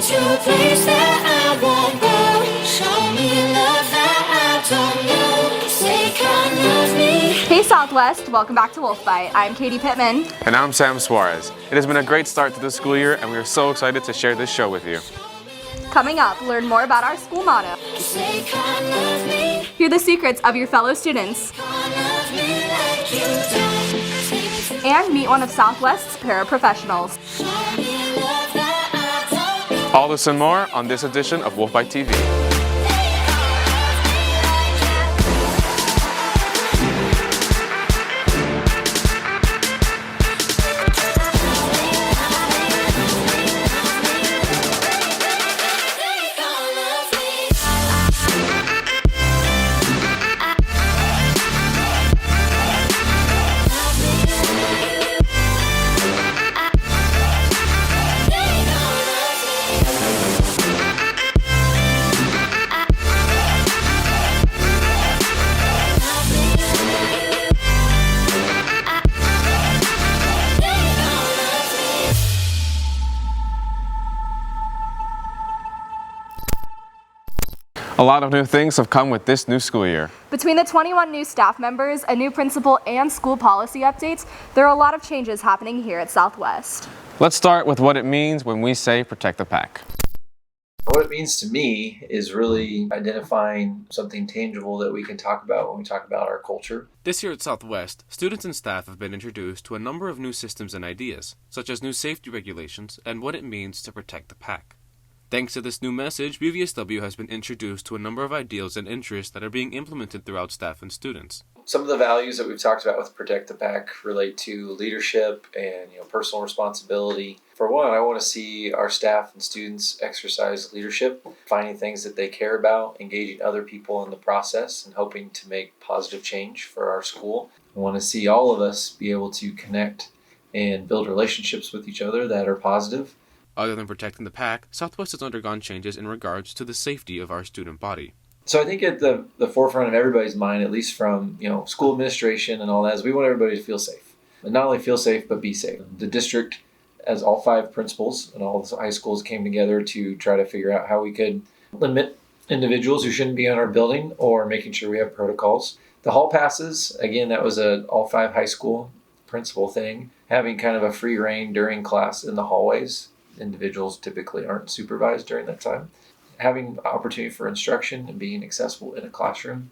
to a place that I won't go. Show me love that I don't know. Say kind of me. Hey Southwest, welcome back to WolfByte. I'm Katie Pittman. And I'm Sam Suarez. It has been a great start to the school year, and we are so excited to share this show with you. Coming up, learn more about our school motto. Say kind of me. Hear the secrets of your fellow students. Kind of me like you don't. Take me to And meet one of Southwest's paraprofessionals. show me love that I don't know. All this and more on this edition of WolfByte TV. A lot of new things have come with this new school year. Between the 21 new staff members, a new principal, and school policy updates, there are a lot of changes happening here at Southwest. Let's start with what it means when we say protect the pack. What it means to me is really identifying something tangible that we can talk about when we talk about our culture. This year at Southwest, students and staff have been introduced to a number of new systems and ideas, such as new safety regulations and what it means to protect the pack. Thanks to this new message, BVSW has been introduced to a number of ideals and interests that are being implemented throughout staff and students. Some of the values that we've talked about with Protect the Pack relate to leadership and personal responsibility. For one, I want to see our staff and students exercise leadership, finding things that they care about, engaging other people in the process, and hoping to make positive change for our school. I want to see all of us be able to connect and build relationships with each other that are positive. Other than protecting the pack, Southwest has undergone changes in regards to the safety of our student body. So I think at the forefront of everybody's mind, at least from school administration and all that, is we want everybody to feel safe. And not only feel safe, but be safe. The district, as all 5 principals and all the high schools came together to try to figure out how we could limit individuals who shouldn't be in our building or making sure we have protocols. The hall passes, again, that was a all 5 high school principal thing, having kind of a free reign during class in the hallways. Individuals typically aren't supervised during that time. Having opportunity for instruction and being accessible in a classroom,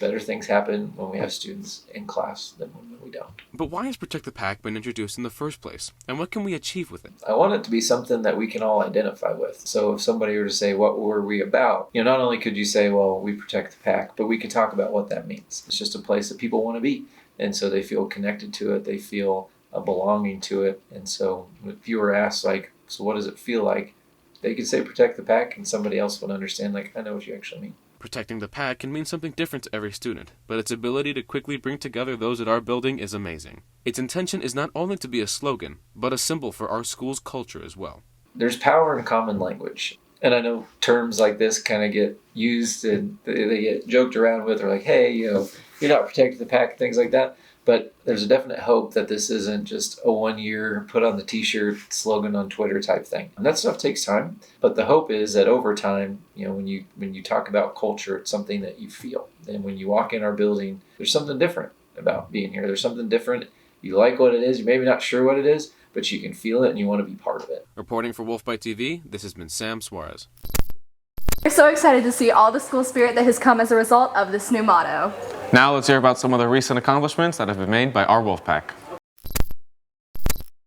better things happen when we have students in class than when we don't. But why has Protect the Pack been introduced in the first place, and what can we achieve with it? I want it to be something that we can all identify with. So if somebody were to say, what were we about? Not only could you say, well, we protect the pack, but we could talk about what that means. It's just a place that people want to be. And so they feel connected to it. They feel a belonging to it. And so if you were asked, so what does it feel like? They could say protect the pack and somebody else would understand, I know what you actually mean. Protecting the pack can mean something different to every student, but its ability to quickly bring together those at our building is amazing. Its intention is not only to be a slogan, but a symbol for our school's culture as well. There's power in common language. And I know terms like this kind of get used and they get joked around with, or like, hey, you're not protecting the pack, things like that. But there's a definite hope that this isn't just a 1-year put on the t-shirt slogan on Twitter type thing. And that stuff takes time. But the hope is that over time, when you talk about culture, it's something that you feel. And when you walk in our building, there's something different about being here. There's something different. You like what it is. You're maybe not sure what it is, but you can feel it and you want to be part of it. Reporting for WolfByte TV, this has been Sam Suarez. We're so excited to see all the school spirit that has come as a result of this new motto. Now let's hear about some of the recent accomplishments that have been made by our Wolfpack.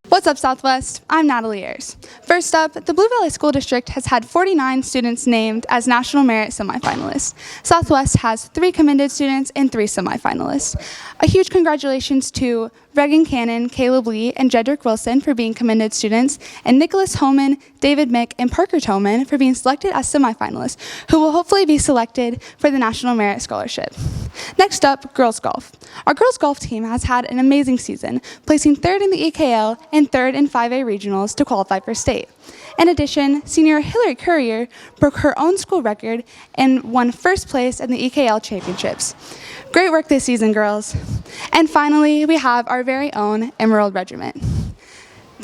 What's up, Southwest? I'm Natalie Ayers. First up, the Blue Valley School District has had 49 students named as National Merit semifinalists. Southwest has 3 commended students and 3 semifinalists. A huge congratulations to Regan Cannon, Caleb Lee, and Jedrick Wilson for being commended students, and Nicholas Homan, David Mick, and Parker Toman for being selected as semifinalists, who will hopefully be selected for the National Merit Scholarship. Next up, girls golf. Our girls golf team has had an amazing season, placing 3rd in the EKL and 3rd in 5A regionals to qualify for state. In addition, senior Hillary Courier broke her own school record and won 1st place in the EKL championships. Great work this season, girls. And finally, we have our very own Emerald Regiment.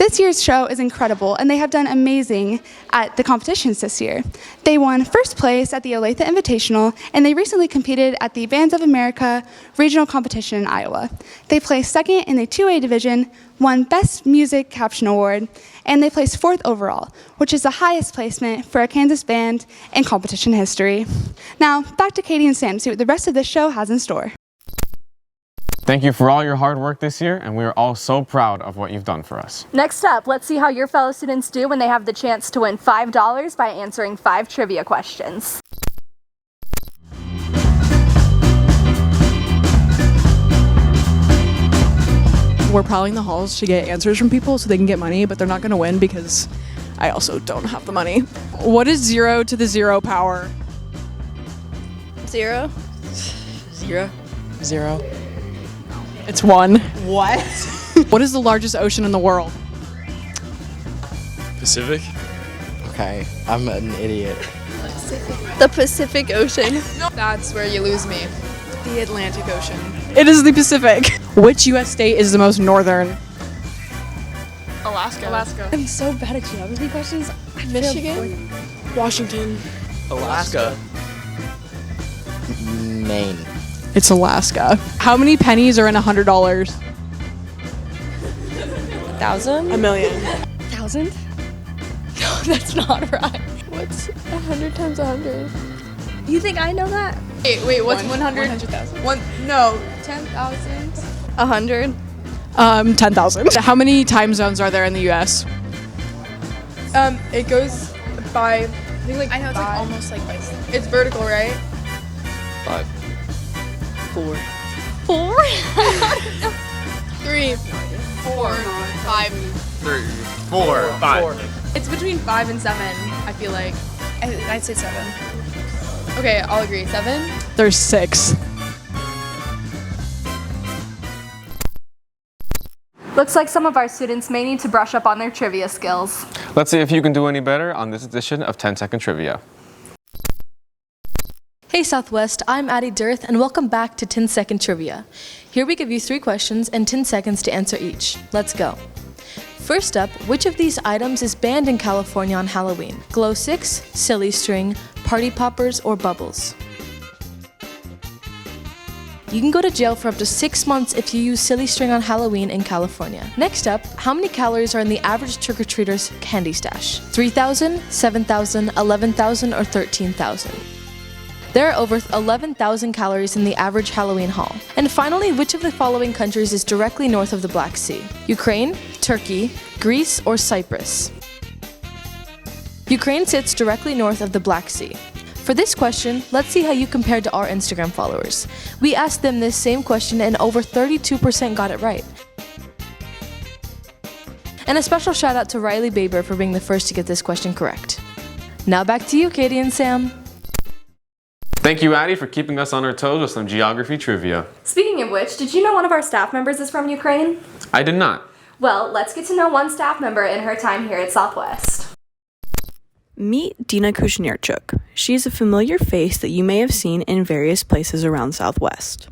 This year's show is incredible, and they have done amazing at the competitions this year. They won first place at the Olathe Invitational, and they recently competed at the Bands of America regional competition in Iowa. They placed second in the 2A division, won Best Music Caption Award, and they placed fourth overall, which is the highest placement for a Kansas band in competition history. Now, back to Katie and Sam to see what the rest of this show has in store. Thank you for all your hard work this year, and we are all so proud of what you've done for us. Next up, let's see how your fellow students do when they have the chance to win $5 by answering 5 trivia questions. We're prowling the halls to get answers from people so they can get money, but they're not going to win because I also don't have the money. What is 0 to the 0 power? 0. 0. 0. It's 1. What? What is the largest ocean in the world? Pacific? Okay, I'm an idiot. The Pacific Ocean. That's where you lose me. The Atlantic Ocean. It is the Pacific. Which U.S. state is the most northern? Alaska. I'm so bad at geography questions. Michigan? Washington. Alaska. Maine. It's Alaska. How many pennies are in $100? 1,000? A million. 1,000? No, that's not right. What's 100 times 100? You think I know that? Wait, what's 100? 100,000. No, 10,000. 100. 10,000. How many time zones are there in the U.S.? It goes by, I think like I know it's like five. almost like by It's vertical, right? 5. 4. 4? 3, 4, 5. 3, 4, 5. It's between 5 and 7, I feel like. I'd say 7. Okay, I'll agree. 7? There's 6. Looks like some of our students may need to brush up on their trivia skills. Let's see if you can do any better on this edition of 10-Second Trivia. Hey Southwest, I'm Addie Dirth and welcome back to 10-Second Trivia. Here we give you 3 questions and 10 seconds to answer each. Let's go. First up, which of these items is banned in California on Halloween? Glow sticks, silly string, party poppers, or bubbles? You can go to jail for up to 6 months if you use silly string on Halloween in California. Next up, how many calories are in the average trick-or-treater's candy stash? 3,000, 7,000, 11,000, or 13,000? There are over 11,000 calories in the average Halloween haul. And finally, which of the following countries is directly north of the Black Sea? Ukraine, Turkey, Greece, or Cyprus? Ukraine sits directly north of the Black Sea. For this question, let's see how you compared to our Instagram followers. We asked them this same question and over 32% got it right. And a special shout out to Riley Baber for being the first to get this question correct. Now back to you, Katie and Sam. Thank you, Addie, for keeping us on our toes with some geography trivia. Speaking of which, did you know one of our staff members is from Ukraine? I did not. Well, let's get to know one staff member in her time here at Southwest. Meet Dina Kushnierchuk. She is a familiar face that you may have seen in various places around Southwest.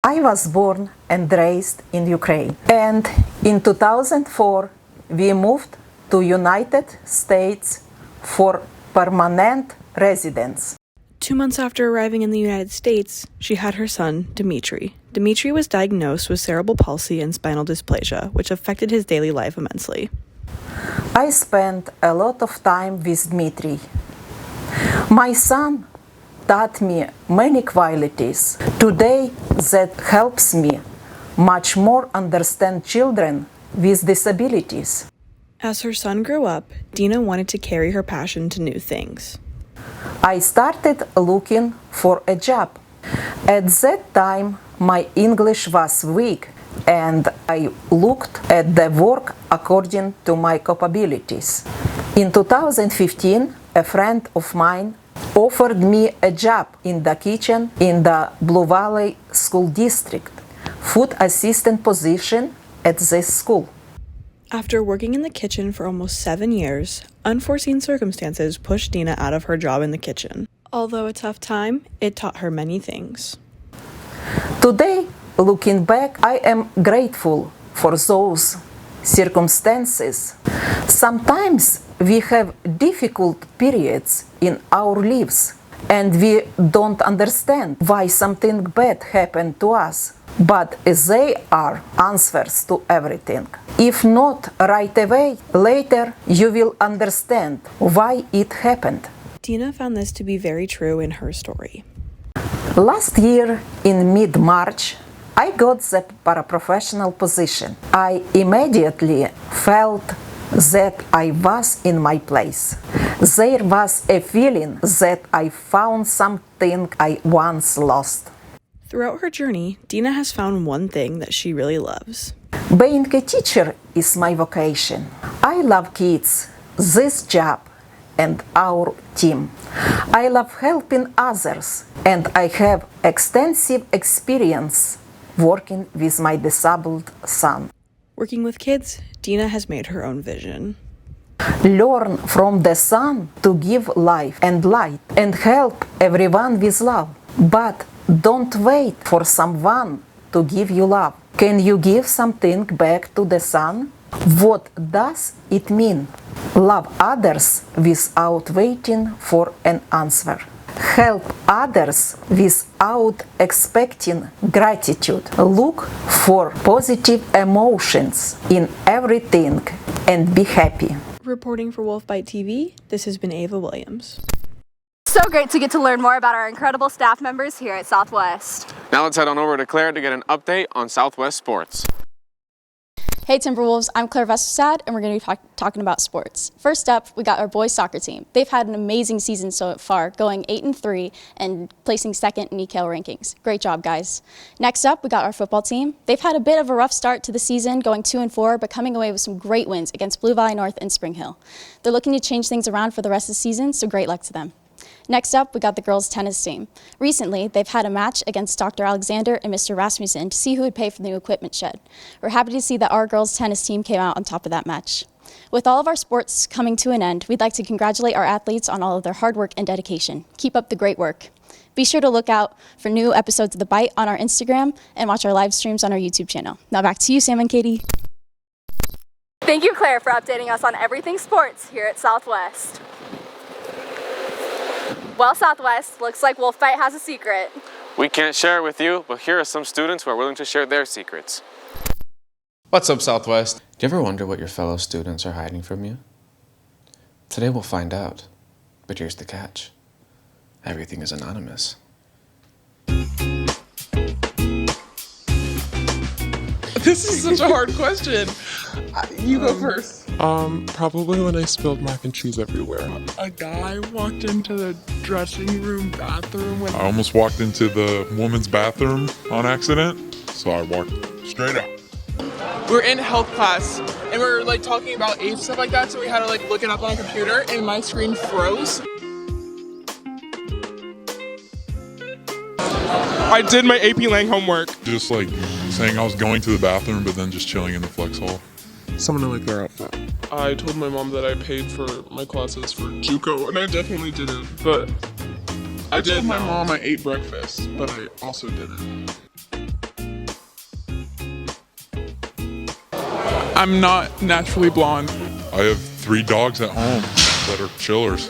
I was born and raised in Ukraine, and in 2004 we moved to United States for permanent residence. 2 months after arriving in the United States, she had her son, Dmitry. Dmitry was diagnosed with cerebral palsy and spinal dysplasia, which affected his daily life immensely. I spent a lot of time with Dmitry. My son taught me many qualities today that helps me much more understand children with disabilities. As her son grew up, Dina wanted to carry her passion to new things. I started looking for a job. At that time, my English was weak, and I looked at the work according to my capabilities. In 2015, a friend of mine offered me a job in the kitchen in the Blue Valley School District, food assistant position at this school. After working in the kitchen for almost 7 years, unforeseen circumstances pushed Dina out of her job in the kitchen. Although a tough time, it taught her many things. Today, looking back, I am grateful for those circumstances. Sometimes we have difficult periods in our lives and we don't understand why something bad happened to us. But they are answers to everything. If not right away, later you will understand why it happened. Dina found this to be very true in her story. Last year, in mid-March, I got the paraprofessional position. I immediately felt that I was in my place. There was a feeling that I found something I once lost. Throughout her journey, Dina has found one thing that she really loves. Being a teacher is my vocation. I love kids, this job, and our team. I love helping others, and I have extensive experience working with my disabled son. Working with kids, Dina has made her own vision. Learn from the sun to give life and light and help everyone with love. But don't wait for someone to give you love. Can you give something back to the sun? What does it mean? Love others without waiting for an answer. Help others without expecting gratitude. Look for positive emotions in everything and be happy. Reporting for WolfByte TV, this has been Ava Williams. So great to get to learn more about our incredible staff members here at Southwest. Now let's head on over to Claire to get an update on Southwest sports. Hey Timberwolves, I'm Claire Vesterstad and we're going to be talking about sports. First up, we got our boys soccer team. They've had an amazing season so far, going 8-3 and placing second in ECAL rankings. Great job, guys. Next up, we got our football team. They've had a bit of a rough start to the season, going 2-4, but coming away with some great wins against Blue Valley North and Spring Hill. They're looking to change things around for the rest of the season, so great luck to them. Next up, we got the girls' tennis team. Recently, they've had a match against Dr. Alexander and Mr. Rasmussen to see who would pay for the new equipment shed. We're happy to see that our girls' tennis team came out on top of that match. With all of our sports coming to an end, we'd like to congratulate our athletes on all of their hard work and dedication. Keep up the great work. Be sure to look out for new episodes of The Bite on our Instagram and watch our live streams on our YouTube channel. Now back to you, Sam and Katie. Thank you, Claire, for updating us on everything sports here at Southwest. Well, Southwest, looks like WolfByte has a secret. We can't share it with you, but here are some students who are willing to share their secrets. What's up, Southwest? Do you ever wonder what your fellow students are hiding from you? Today we'll find out, but here's the catch. Everything is anonymous. This is such a hard question. You go first. Probably when I spilled mac and cheese everywhere. A guy walked into the dressing room bathroom I almost walked into the woman's bathroom on accident, so I walked straight out. We're in health class and we're like talking about age stuff like that, so we had to like look it up on a computer and my screen froze. I did my AP Lang homework. Just like saying I was going to the bathroom, but then just chilling in the flex hall. Someone to like their outfit. I told my mom that I paid for my classes for JUCO, and I definitely didn't. But I told my mom I ate breakfast, but I also didn't. I'm not naturally blonde. I have 3 dogs at home that are chillers.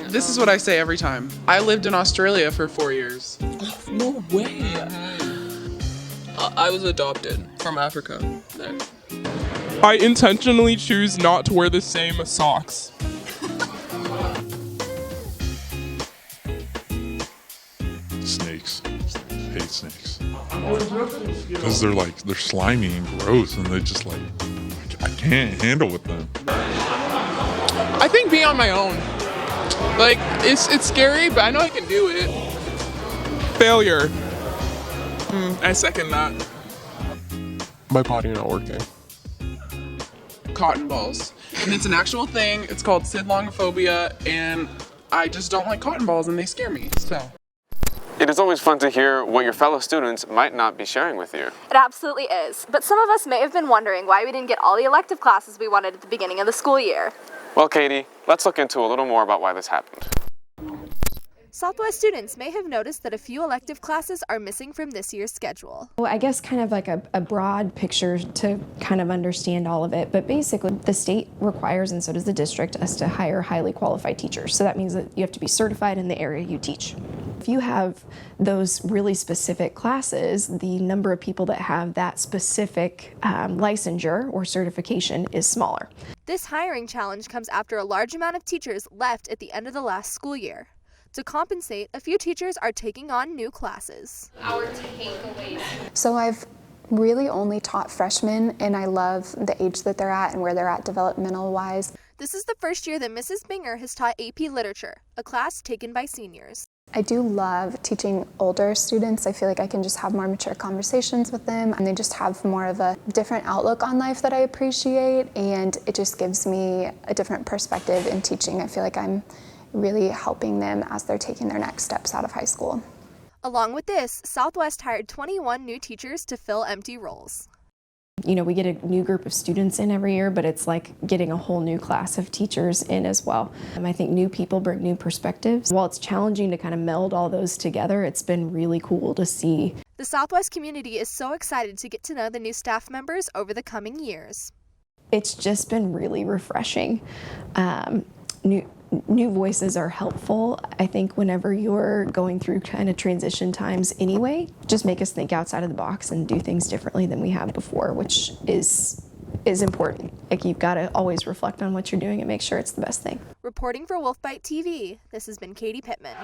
This is what I say every time. I lived in Australia for 4 years. No way. I was adopted from Africa. There. I intentionally choose not to wear the same socks. Snakes. Hate snakes. Because they're slimy and gross, and they just like, I can't handle with them. I think being on my own. Like, it's scary, but I know I can do it. Failure. I second that. My body not working. Cotton balls. And it's an actual thing. It's called sidlongophobia, and I just don't like cotton balls, and they scare me, so. It is always fun to hear what your fellow students might not be sharing with you. It absolutely is. But some of us may have been wondering why we didn't get all the elective classes we wanted at the beginning of the school year. Well, Katie, let's look into a little more about why this happened. Southwest students may have noticed that a few elective classes are missing from this year's schedule. Well, I guess kind of like a broad picture to kind of understand all of it, but basically the state requires, and so does the district, us to hire highly qualified teachers. So that means that you have to be certified in the area you teach. If you have those really specific classes, the number of people that have that specific licensure or certification is smaller. This hiring challenge comes after a large amount of teachers left at the end of the last school year. To compensate, a few teachers are taking on new classes. Our takeaways. So I've really only taught freshmen, and I love the age that they're at and where they're at developmental-wise. This is the first year that Mrs. Binger has taught AP Literature, a class taken by seniors. I do love teaching older students. I feel like I can just have more mature conversations with them, and they just have more of a different outlook on life that I appreciate, and it just gives me a different perspective in teaching. I feel like I'm really helping them as they're taking their next steps out of high school. Along with this, Southwest hired 21 new teachers to fill empty roles. You know, we get a new group of students in every year, but it's like getting a whole new class of teachers in as well. I think new people bring new perspectives. While it's challenging to kind of meld all those together, it's been really cool to see. The Southwest community is so excited to get to know the new staff members over the coming years. It's just been really refreshing. New voices are helpful. I think whenever you're going through kind of transition times anyway, just make us think outside of the box and do things differently than we have before, which is important. Like, you've got to always reflect on what you're doing and make sure it's the best thing. Reporting for WolfByte TV, this has been Katie Pittman.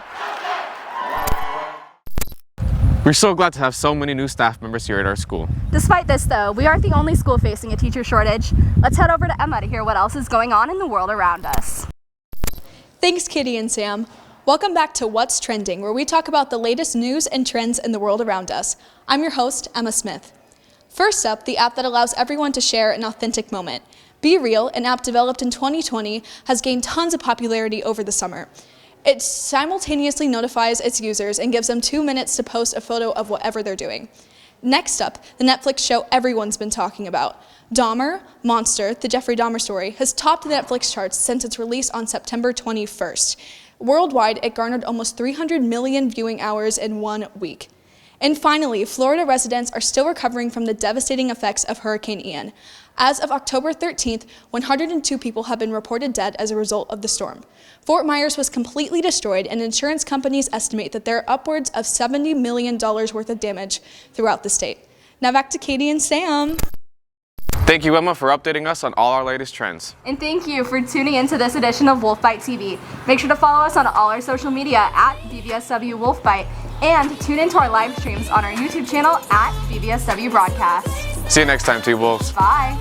We're so glad to have so many new staff members here at our school. Despite this, though, we aren't the only school facing a teacher shortage. Let's head over to Emma to hear what else is going on in the world around us. Thanks, Kitty and Sam. Welcome back to What's Trending, where we talk about the latest news and trends in the world around us. I'm your host, Emma Smith. First up, the app that allows everyone to share an authentic moment. Be Real, an app developed in 2020, has gained tons of popularity over the summer. It simultaneously notifies its users and gives them 2 minutes to post a photo of whatever they're doing. Next up, the Netflix show everyone's been talking about. Dahmer, Monster, the Jeffrey Dahmer story, has topped the Netflix charts since its release on September 21st. Worldwide, it garnered almost 300 million viewing hours in 1 week. And finally, Florida residents are still recovering from the devastating effects of Hurricane Ian. As of October 13th, 102 people have been reported dead as a result of the storm. Fort Myers was completely destroyed, and insurance companies estimate that there are upwards of $70 million worth of damage throughout the state. Now back to Katie and Sam. Thank you, Emma, for updating us on all our latest trends. And thank you for tuning into this edition of WolfByte TV. Make sure to follow us on all our social media at BVSW WolfByte, and tune into our live streams on our YouTube channel at BVSW Broadcast. See you next time, T-Wolves. Bye.